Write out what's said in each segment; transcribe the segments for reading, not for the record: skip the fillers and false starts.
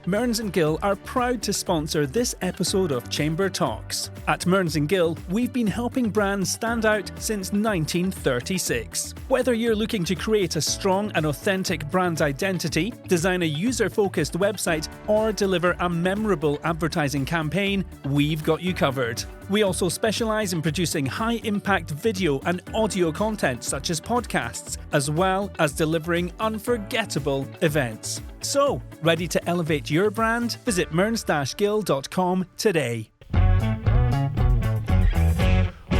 Mearns Gill are proud to sponsor this episode of Chamber Talks. At Mearns Gill, we've been helping brands stand out since 1936. Whether you're looking to create a strong and authentic brand identity, design a user-focused website, or deliver a memorable advertising campaign, we've got you covered. We also specialise in producing high-impact video and audio content such as podcasts, as well as delivering unforgettable events. So, ready to elevate your brand? Visit mearns-gill.com today.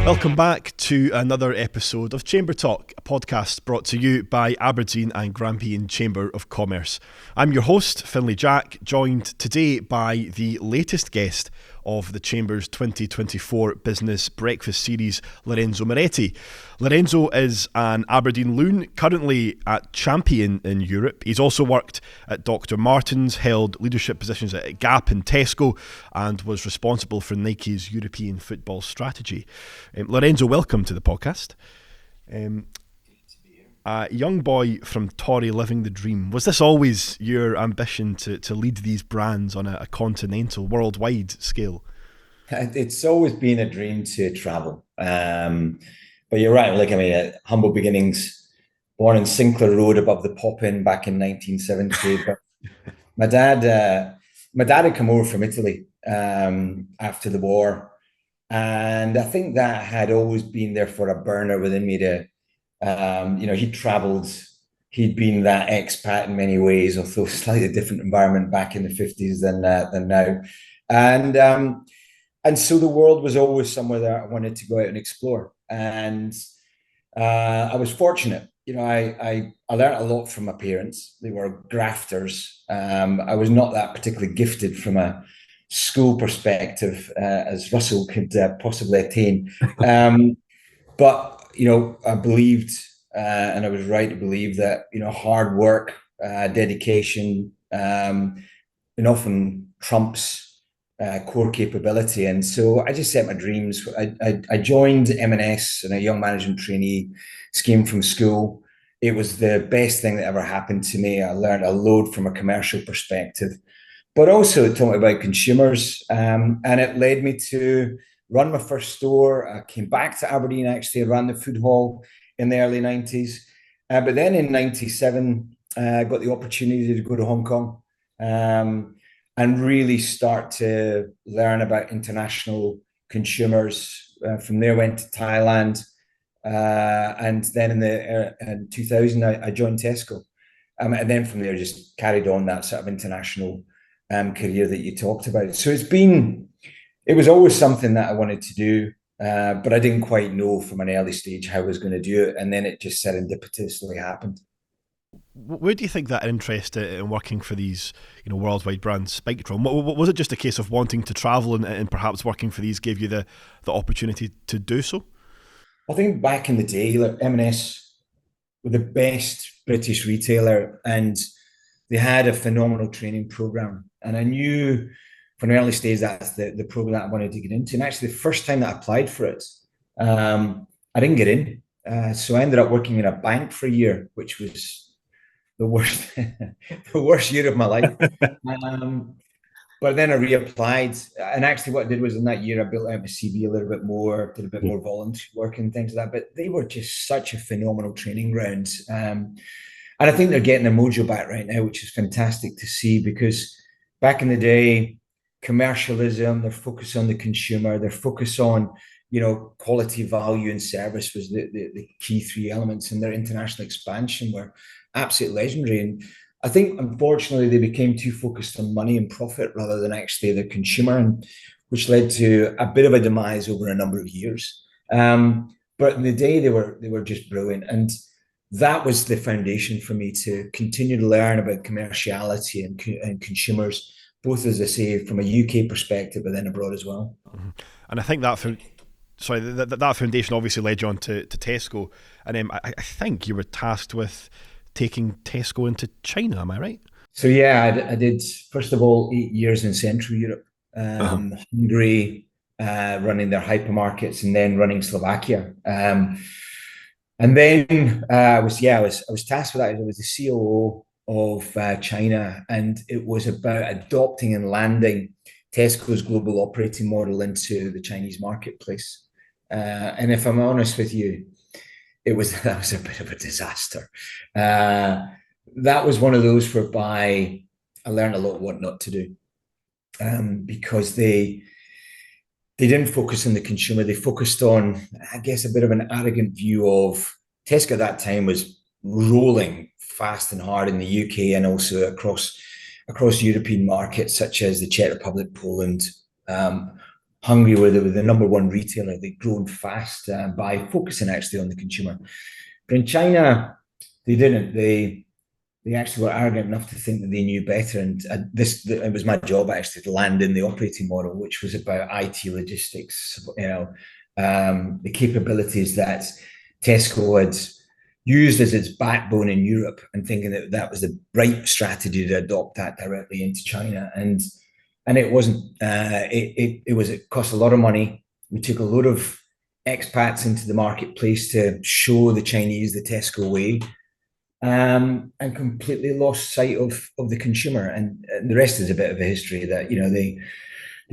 Welcome back to another episode of Chamber Talk, a podcast brought to you by Aberdeen and Grampian Chamber of Commerce. I'm your host, Finlay Jack, joined today by the latest guest of the Chamber's 2024 Business Breakfast Series, Lorenzo Moretti. Lorenzo is an Aberdeen loon, currently at Champion in Europe. He's also worked at Dr Martens, held leadership positions at Gap and Tesco, and was responsible for Nike's European football strategy. Lorenzo, welcome to the podcast. A young boy from Torry living the dream. Was this always your ambition to lead these brands on a continental, worldwide scale? It's always been a dream to travel. But you're right, humble beginnings, born in Sinclair Road above the Pop-In back in 1970. But my dad had come over from Italy after the war. And I think that had always been there for a burner within me to, he'd travelled, he'd been that expat in many ways, although slightly different environment back in the 50s than now. And so the world was always somewhere that I wanted to go out and explore. And I was fortunate. I learned a lot from my parents. They were grafters. I was not that particularly gifted from a school perspective, as Russell could possibly attain. But I believed, and I was right to believe that, hard work, dedication, and often trumps core capability. And so I just set my dreams. I joined M&S in a young management trainee scheme from school. It was the best thing that ever happened to me. I learned a load from a commercial perspective, but also it taught me about consumers, and it led me to run my first store. I came back to Aberdeen, actually. I ran the food hall in the early 90s. But then in 97, I got the opportunity to go to Hong Kong and really start to learn about international consumers. From there, went to Thailand. And then in 2000, I joined Tesco. And then from there, just carried on that sort of international career that you talked about. So it was always something that I wanted to do, but I didn't quite know from an early stage how I was going to do it. And then it just serendipitously happened. Where do you think that interest in working for these, worldwide brands spiked from? Was it just a case of wanting to travel and perhaps working for these gave you the opportunity to do so? I think back in the day, M&S were the best British retailer, and they had a phenomenal training program. And I knew from an early stage that's the program that I wanted to get into. And actually, the first time that I applied for it, I didn't get in. So I ended up working in a bank for a year, which was the worst, the worst year of my life. But then I reapplied. And actually what I did was in that year, I built out my CV a little bit more, did a bit more volunteer work and things like that. But they were just such a phenomenal training ground. And I think they're getting their mojo back right now, which is fantastic to see, because back in the day, commercialism, their focus on the consumer, their focus on, quality, value, and service was the key three elements, and their international expansion were absolutely legendary. And I think, unfortunately, they became too focused on money and profit rather than actually the consumer, and which led to a bit of a demise over a number of years. But in the day, they were just brilliant. And that was the foundation for me to continue to learn about commerciality and consumers, both, as I say, from a UK perspective, but then abroad as well. Mm-hmm. And I think that foundation obviously led you on to Tesco. And I think you were tasked with taking Tesco into China, am I right? So yeah, I did, first of all, 8 years in Central Europe, Hungary, running their hypermarkets, and then running Slovakia. And then I was tasked with that. I was the COO of China, and it was about adopting and landing Tesco's global operating model into the Chinese marketplace. And if I'm honest with you, that was a bit of a disaster. That was one of those whereby I learned a lot what not to do, because they didn't focus on the consumer. They focused on, I guess, a bit of an arrogant view of Tesco at that time was rolling fast and hard in the UK and also across European markets such as the Czech Republic, Poland, Hungary, where they were the number one retailer. They'd grown fast by focusing actually on the consumer. But in China, they didn't. They actually were arrogant enough to think that they knew better. And it was my job actually to land in the operating model, which was about IT logistics, the capabilities that Tesco had used as its backbone in Europe, and thinking that that was the right strategy to adopt that directly into China. And it wasn't. It cost a lot of money. We took a lot of expats into the marketplace to show the Chinese the Tesco way, and completely lost sight of the consumer. And the rest is a bit of a history that they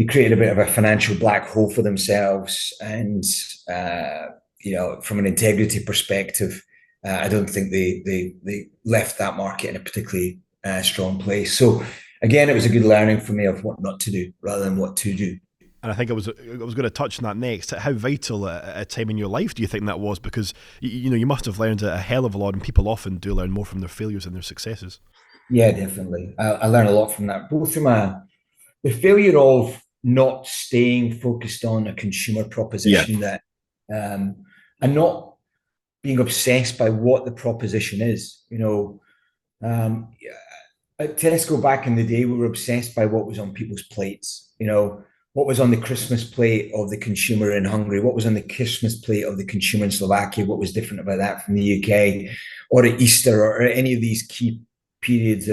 created a bit of a financial black hole for themselves. And from an integrity perspective, I don't think they left that market in a particularly strong place. So again, it was a good learning for me of what not to do rather than what to do. And I think I was going to touch on that next. How vital a time in your life do you think that was? Because you must have learned a hell of a lot, and people often do learn more from their failures than their successes. Yeah, definitely. I learned a lot from that, both from the failure of not staying focused on a consumer proposition, and not being obsessed by what the proposition is. At Tesco back in the day, we were obsessed by what was on people's plates. What was on the Christmas plate of the consumer in Hungary? What was on the Christmas plate of the consumer in Slovakia? What was different about that from the UK, or at Easter, or any of these key periods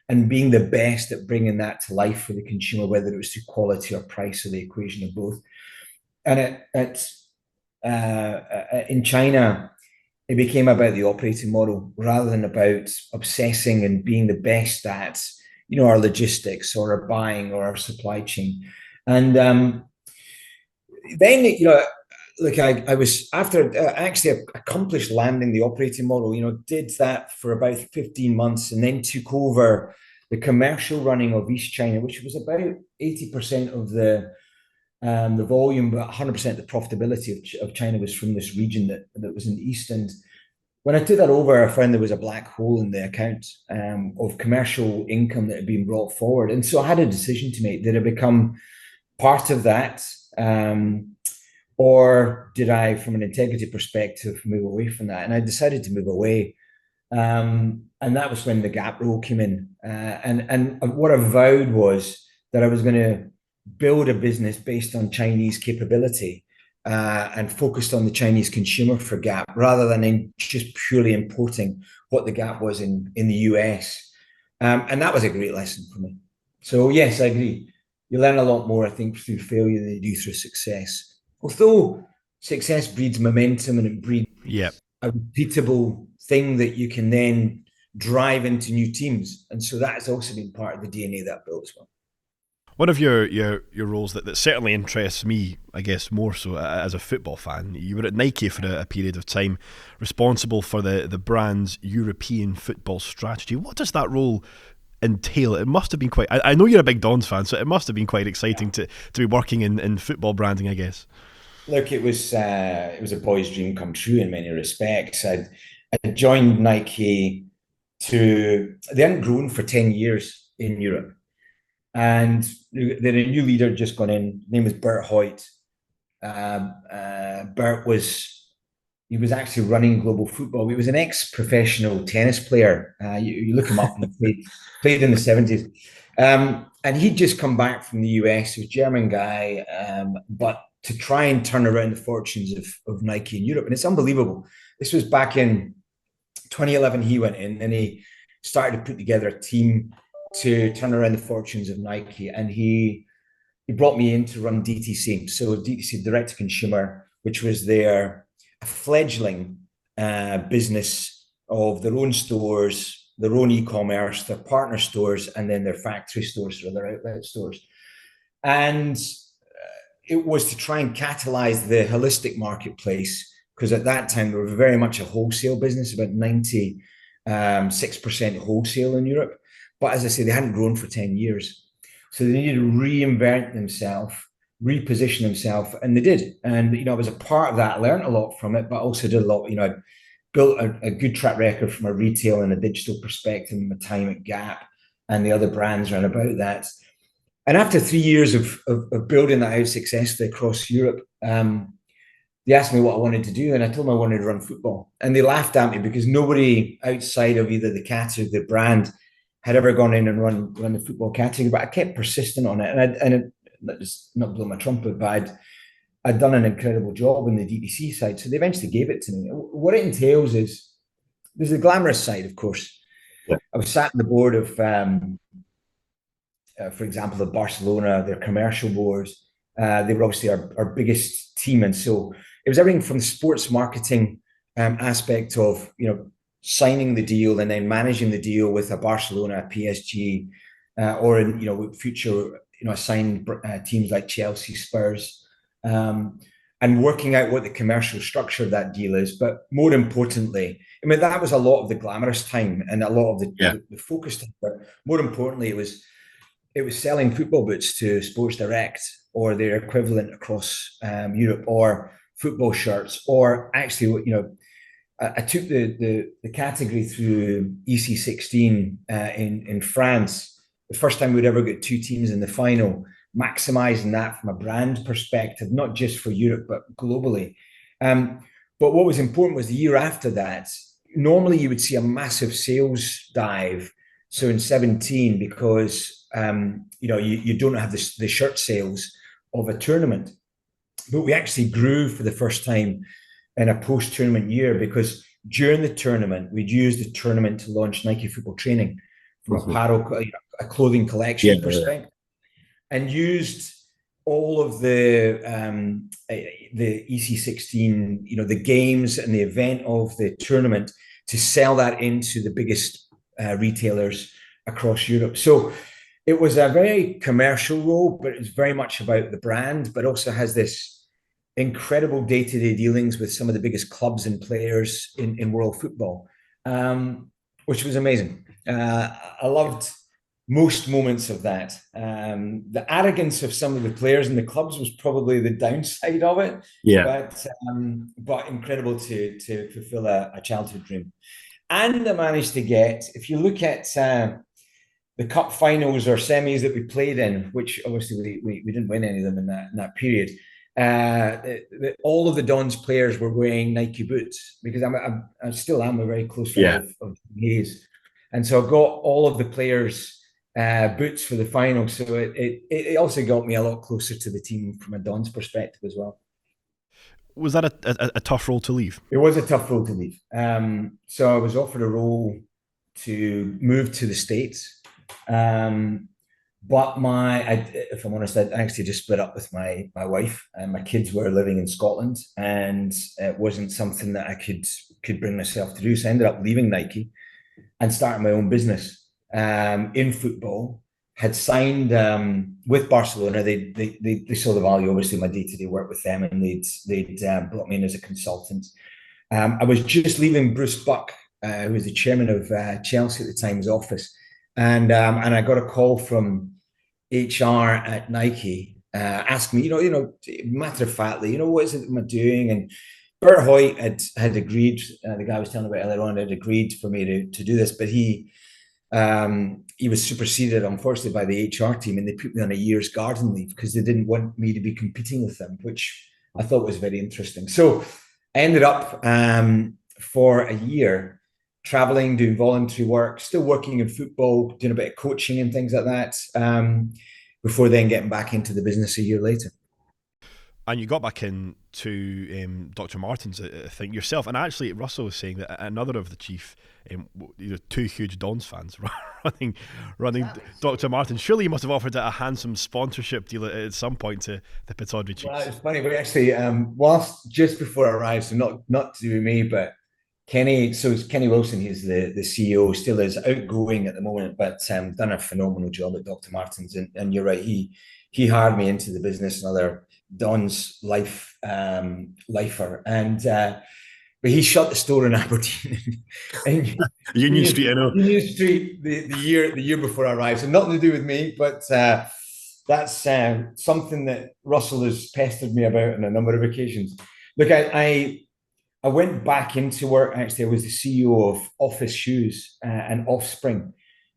and being the best at bringing that to life for the consumer, whether it was through quality or price, or the equation of both. And in China, it became about the operating model rather than about obsessing and being the best at, our logistics or our buying or our supply chain. And then, I was, after actually accomplished landing the operating model, did that for about 15 months and then took over the commercial running of East China, which was about 80% of the volume, but 100% of the profitability of China was from this region that was in the East. And when I took that over, I found there was a black hole in the account of commercial income that had been brought forward. And so I had a decision to make. Did I become part of that? Or did I, from an integrity perspective, move away from that? And I decided to move away. And that was when the Gap role came in. And what I vowed was that I was going to build a business based on Chinese capability and focused on the Chinese consumer for Gap, rather than in just purely importing what the Gap was in the US. And that was a great lesson for me. So yes, I agree. You learn a lot more, I think, through failure than you do through success. Although success breeds momentum, and it breeds a repeatable thing that you can then drive into new teams. And so that has also been part of the DNA that I built as well. One of your roles that certainly interests me, I guess more so as a football fan, you were at Nike for a period of time, responsible for the brand's European football strategy. What does that role entail? It must have been quite, I know you're a big Dons fan, so it must have been quite exciting to be working in football branding, I guess. Look, it was a boy's dream come true in many respects. I joined Nike they hadn't grown for 10 years in Europe. And they had a new leader just gone in. His name was Bert Hoyt. Bert was actually running global football. He was an ex-professional tennis player. You look him up, and played in the 70s. And he'd just come back from the US. He was a German guy, but to try and turn around the fortunes of Nike in Europe. And it's unbelievable. This was back in 2011. He went in and he started to put together a team to turn around the fortunes of Nike. And he brought me in to run DTC. So DTC, direct to consumer, which was their fledgling business of their own stores, their own e-commerce, their partner stores, and then their factory stores or their outlet stores. And it was to try and catalyze the holistic marketplace, because at that time, we were very much a wholesale business, about 96% wholesale in Europe. But as I say, they hadn't grown for 10 years. So they needed to reinvent themselves, reposition themselves, and they did. And, I was a part of that. I learned a lot from it, but also did a lot. I built a good track record from a retail and a digital perspective in my time at Gap and the other brands around about that. And after 3 years of building that out successfully across Europe, they asked me what I wanted to do, and I told them I wanted to run football. And they laughed at me because nobody outside of either the category or the brand had ever gone in and run the football category. But I kept persistent on it, and not blowing my trumpet, but I'd done an incredible job on the DTC side. So they eventually gave it to me. What it entails is, there's a glamorous side, of course. Yeah. I was sat on the board of, for example, of Barcelona, their commercial boards. They were obviously our biggest team. And so it was everything from the sports marketing aspect of, signing the deal and then managing the deal with a Barcelona, a PSG, or in, future, assigned teams like Chelsea, Spurs, and working out what the commercial structure of that deal is. But more importantly, that was a lot of the glamorous time and a lot of the focus time. But more importantly, it was selling football boots to Sports Direct or their equivalent across Europe, or football shirts, or actually, I took the category through EC16 in France. The first time we'd ever get two teams in the final, maximizing that from a brand perspective, not just for Europe, but globally. But what was important was the year after that, normally you would see a massive sales dive. So in 17, because, you don't have the shirt sales of a tournament, but we actually grew for the first time in a post-tournament year, because during the tournament, we'd used the tournament to launch Nike football training from apparel, a clothing collection perspective, and used all of the EC16, the games and the event of the tournament to sell that into the biggest retailers across Europe. So it was a very commercial role, but it was very much about the brand, but also has this incredible day-to-day dealings with some of the biggest clubs and players in world football, which was amazing. I loved most moments of that. The arrogance of some of the players in the clubs was probably the downside of it. Yeah. But incredible to fulfill a childhood dream. And I managed to get, if you look at the cup finals or semis that we played in, which obviously we didn't win any of them in that period, all of the Dons players were wearing Nike boots, because I still am a very close friend of Hayes. And so I got all of the players' boots for the final. So it also got me a lot closer to the team from a Dons perspective as well. Was that a tough role to leave? It was a tough role to leave. So I was offered a role to move to the States. But if I'm honest, I actually just split up with my wife, and my kids were living in Scotland, and it wasn't something that I could bring myself to do. So I ended up leaving Nike and starting my own business in football. Had signed with Barcelona. They saw the value, obviously, in my day-to-day work with them, and they'd brought me in as a consultant. I was just leaving Bruce Buck, who was the chairman of Chelsea at the time, his office. And I got a call from HR at Nike asking me, matter of factly, what is it am I doing? And Bert Hoyt had agreed, the guy I was telling about earlier on, had agreed for me to do this, but he was superseded, unfortunately, by the HR team, and they put me on a year's garden leave because they didn't want me to be competing with them, which I thought was very interesting. So I ended up for a year traveling, doing voluntary work, still working in football, doing a bit of coaching and things like that, before then getting back into the business a year later. And you got back into Dr Martens, I think, yourself. And actually, Russell was saying that another of the chief, two huge Dons fans running Dr Martens. Surely you must have offered a handsome sponsorship deal at some point to the Pataudry Chiefs. Well, it's funny, but actually, whilst just before I arrived, so not to do with me, but Kenny Wilson, he's the CEO, still is outgoing at the moment, but done a phenomenal job at Dr Martens. And you're right, he hired me into the business, another Don's lifer, and but he shut the store in Aberdeen. Union Street, I know. Union Street the year before I arrived. So nothing to do with me, but that's something that Russell has pestered me about on a number of occasions. Look, I went back into work. Actually, I was the CEO of Office Shoes and Offspring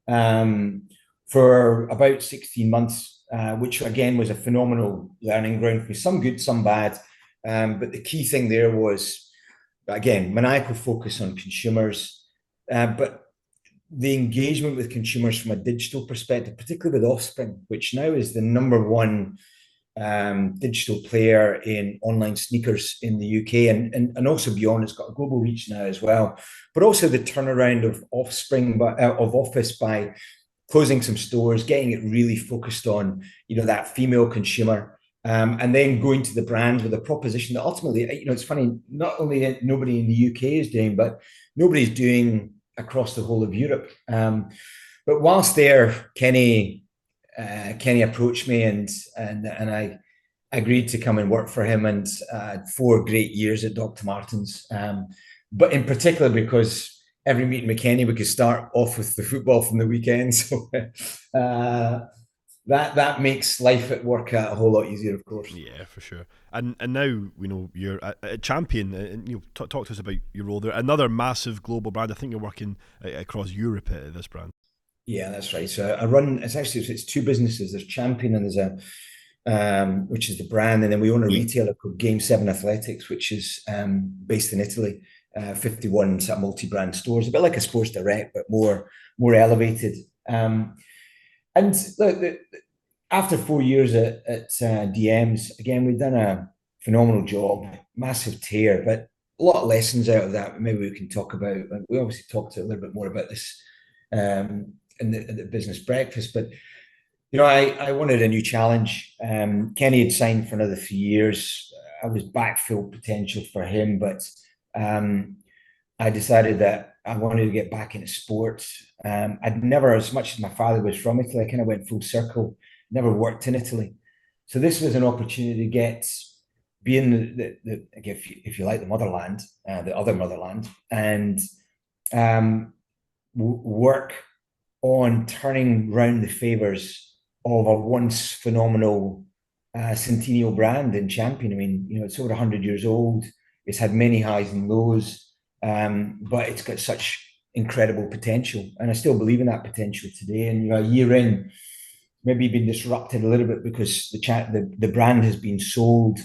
for about 16 months, which again was a phenomenal learning ground for me. Some good, some bad. But the key thing there was, again, maniacal focus on consumers, but the engagement with consumers from a digital perspective, particularly with Offspring, which now is the number one digital player in online sneakers in the UK and also beyond. It's got a global reach now as well, but also the turnaround of Offspring of Office by closing some stores, getting it really focused on that female consumer, and then going to the brand with a proposition that ultimately, it's funny, not only nobody in the UK is doing, but nobody's doing across the whole of Europe. But whilst there, Kenny approached me and I agreed to come and work for him, and 4 great years at Dr Martens. But in particular because every meeting with Kenny we could start off with the football from the weekend, so that makes life at work a whole lot easier, of course. Yeah, for sure. And now we know you're a champion, and talk to us about your role there. Another massive global brand. I think you're working across Europe at this brand. Yeah, that's right. So I run. It's 2 businesses. There's Champion and there's which is the brand, and then we own a retailer called Game 7 Athletics, which is based in Italy. 51 sort of multi-brand stores, a bit like a Sports Direct, but more elevated. And look, after 4 years at DMs, again, we've done a phenomenal job, massive tear, but a lot of lessons out of that. Maybe we can talk about. We obviously talked a little bit more about this in the business breakfast, but I wanted a new challenge. Kenny had signed for another 3 years. I was backfill potential for him, but I decided that I wanted to get back into sports. I'd never, as much as my father was from Italy, I kind of went full circle, never worked in Italy. So this was an opportunity to be in the if you like, the motherland, the other motherland, and work on turning round the favours of a once phenomenal centennial brand in Champion. I mean, it's over 100 years old. It's had many highs and lows, but it's got such incredible potential, and I still believe in that potential today. And a year in, maybe been disrupted a little bit because the brand has been sold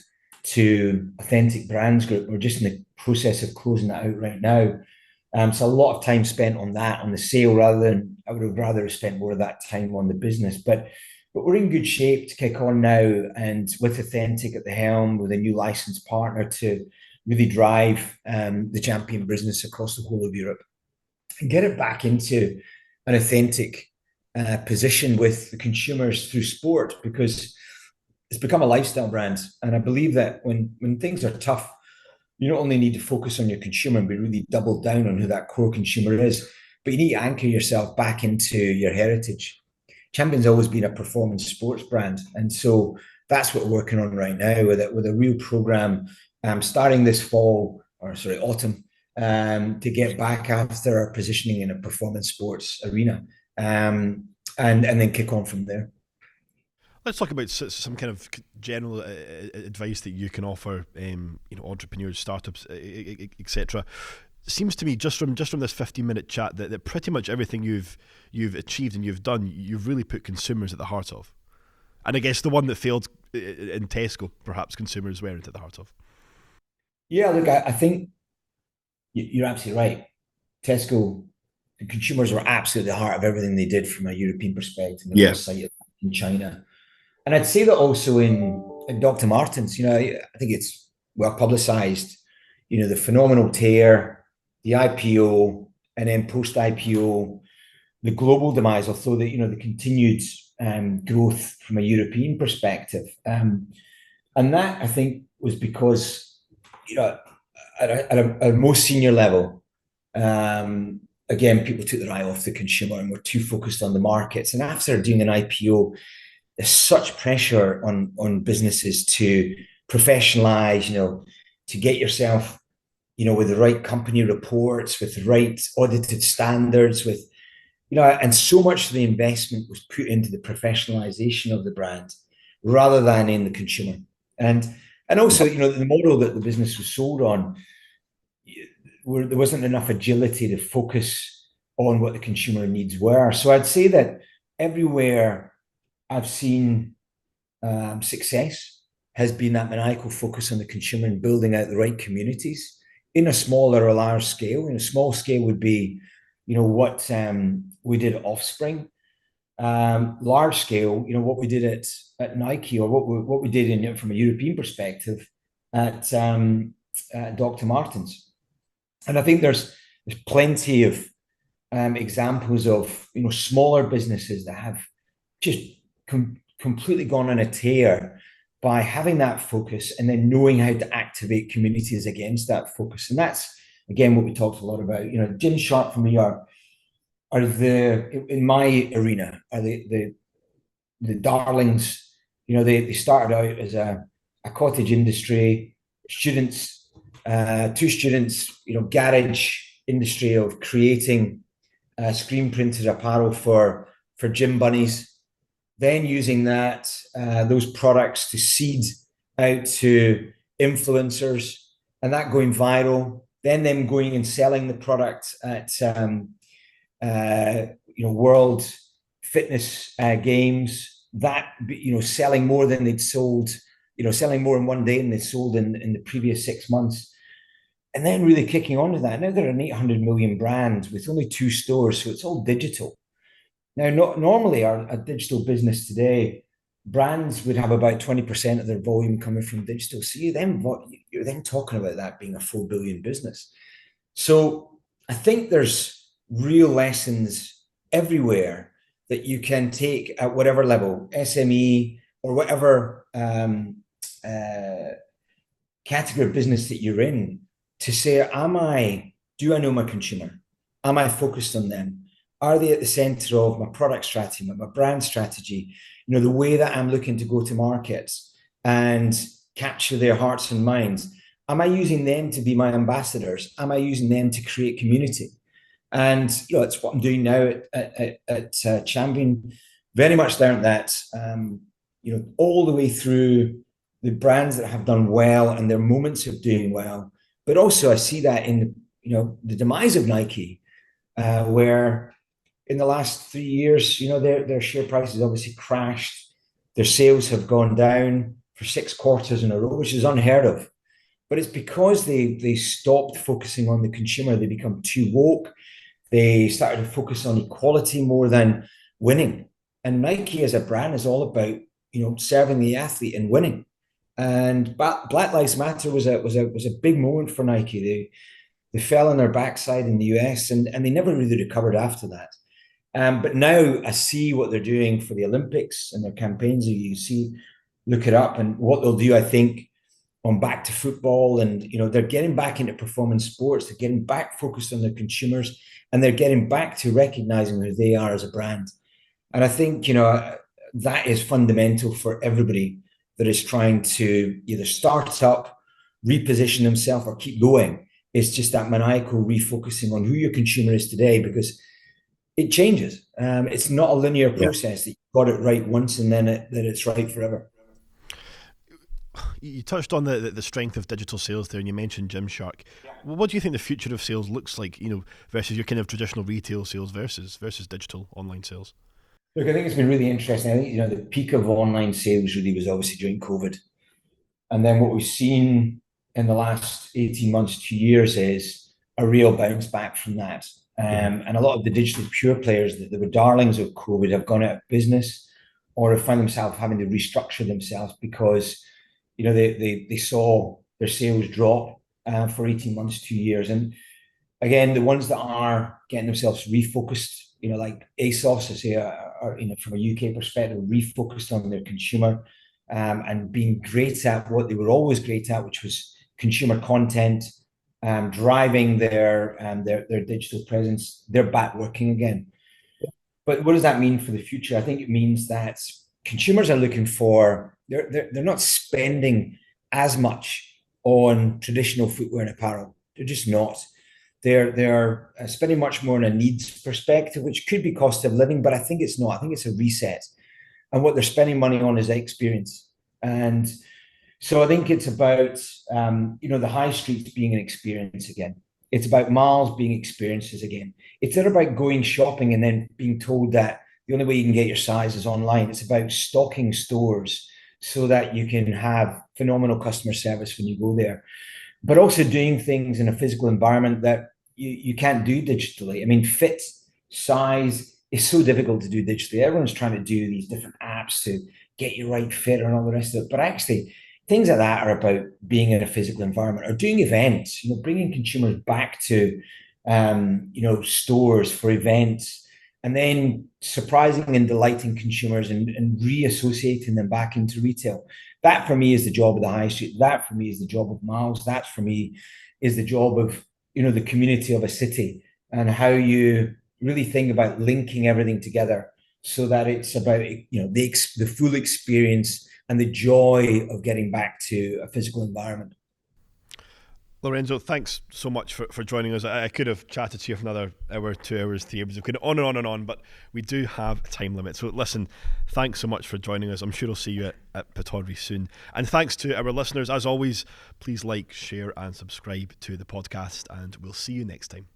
to Authentic Brands Group. We're just in the process of closing that out right now. So a lot of time spent on that, on the sale, rather than I would have rather have spent more of that time on the business. But we're in good shape to kick on now, and with Authentic at the helm, with a new licensed partner to really drive the Champion business across the whole of Europe and get it back into an authentic position with the consumers through sport, because it's become a lifestyle brand. And I believe that when things are tough, you not only need to focus on your consumer and be really double down on who that core consumer is, but you need to anchor yourself back into your heritage. Champion's always been a performance sports brand, and so that's what we're working on right now with a real program starting this autumn, to get back after our positioning in a performance sports arena, and then kick on from there. Let's talk about some kind of general advice that you can offer, entrepreneurs, startups, etc. Seems to me just from this 15-minute chat that pretty much everything you've achieved and you've done, you've really put consumers at the heart of. And I guess the one that failed in Tesco, perhaps consumers weren't at the heart of. Yeah, look, I think you're absolutely right. Tesco, the consumers were absolutely the heart of everything they did from a European perspective. They lost sight in China. And I'd say that also in Dr. Martens, I think it's well publicized, the phenomenal tear, the IPO, and then post-IPO, the global demise, although the continued growth from a European perspective. And that, I think, was because, at a most senior level, Again, people took their eye off the consumer and were too focused on the markets. And after doing an IPO, there's such pressure on businesses to professionalize, to get yourself, with the right company reports, with the right audited standards, with, and so much of the investment was put into the professionalization of the brand rather than in the consumer. And also, the model that the business was sold on, there wasn't enough agility to focus on what the consumer needs were. So I'd say that everywhere I've seen success has been that maniacal focus on the consumer and building out the right communities in a small or a large scale. In a small scale would be, what we did at Offspring. Large scale, what we did at Nike, or what we did from a European perspective at Dr Martens. And I think there's plenty of examples of smaller businesses that have just completely gone on a tear by having that focus and then knowing how to activate communities against that focus. And that's again what we talked a lot about. Gymshark for me are in my arena are the darlings. They started out as a cottage industry, students, two students, garage industry of creating screen printed apparel for gym bunnies, then using those products to seed out to influencers and that going viral, then them going and selling the product at world fitness games, that selling more than they'd sold, selling more in one day than they'd sold in the previous 6 months. And then really kicking on to that. Now they're an 800 million brand with only 2 stores, so it's all digital. Now, normally a digital business today, brands would have about 20% of their volume coming from digital. So you're then talking about that being a 4 billion business. So I think there's real lessons everywhere that you can take at whatever level, SME or whatever category of business that you're in, to say, do I know my consumer? Am I focused on them? Are they at the center of my product strategy, my brand strategy, the way that I'm looking to go to markets and capture their hearts and minds? Am I using them to be my ambassadors? Am I using them to create community? And, it's what I'm doing now at Champion, very much down that, all the way through the brands that have done well and their moments of doing well. But also I see that in, the demise of Nike, where in the last 3 years, their share price has obviously crashed. Their sales have gone down for 6 quarters in a row, which is unheard of. But it's because they stopped focusing on the consumer. They become too woke. They started to focus on equality more than winning. And Nike as a brand is all about, serving the athlete and winning. And Black Lives Matter was a big moment for Nike. They fell on their backside in the US and they never really recovered after that. But now I see what they're doing for the Olympics and their campaigns. You look it up, and what they'll do, I think, on back to football, and they're getting back into performance sports. They're getting back focused on their consumers, and they're getting back to recognizing who they are as a brand. And I think that is fundamental for everybody that is trying to either start up, reposition themselves, or keep going. It's just that maniacal refocusing on who your consumer is today, because it changes. It's not a linear process that you got it right once and then that it's right forever. You touched on the strength of digital sales there, and you mentioned Gymshark. Well, what do you think the future of sales looks like, versus your kind of traditional retail sales versus digital online sales? Look, I think it's been really interesting. I think, the peak of online sales really was obviously during COVID. And then what we've seen in the last 18 months, 2 years is a real bounce back from that. And a lot of the digital pure players that were darlings of COVID have gone out of business or have found themselves having to restructure themselves because, they saw their sales drop for 18 months, 2 years. And again, the ones that are getting themselves refocused, like ASOS, I say, are from a UK perspective, refocused on their consumer and being great at what they were always great at, which was consumer content, driving their digital presence, they're back working again. But what does that mean for the future? I think it means that consumers are looking for, they're not spending as much on traditional footwear and apparel. They're just not. They're spending much more on a needs perspective, which could be cost of living, but I think it's not. I think it's a reset. And what they're spending money on is experience. And so I think it's about, the high streets being an experience again. It's about malls being experiences again. It's not about going shopping and then being told that the only way you can get your size is online. It's about stocking stores so that you can have phenomenal customer service when you go there, but also doing things in a physical environment that you can't do digitally. I mean, fit, size is so difficult to do digitally. Everyone's trying to do these different apps to get you right fit and all the rest of it. But actually, things like that are about being in a physical environment or doing events, bringing consumers back to, stores for events, and then surprising and delighting consumers and reassociating them back into retail. That for me is the job of the high street. That for me is the job of malls. That for me is the job of, the community of a city, and how you really think about linking everything together so that it's about, the full experience and the joy of getting back to a physical environment. Lorenzo, thanks so much for joining us. I could have chatted to you for another hour, 2 hours, 3 hours. We could on and on and on, but we do have a time limit. So listen, thanks so much for joining us. I'm sure I'll see you at Torry soon. And thanks to our listeners. As always, please like, share and subscribe to the podcast, and we'll see you next time.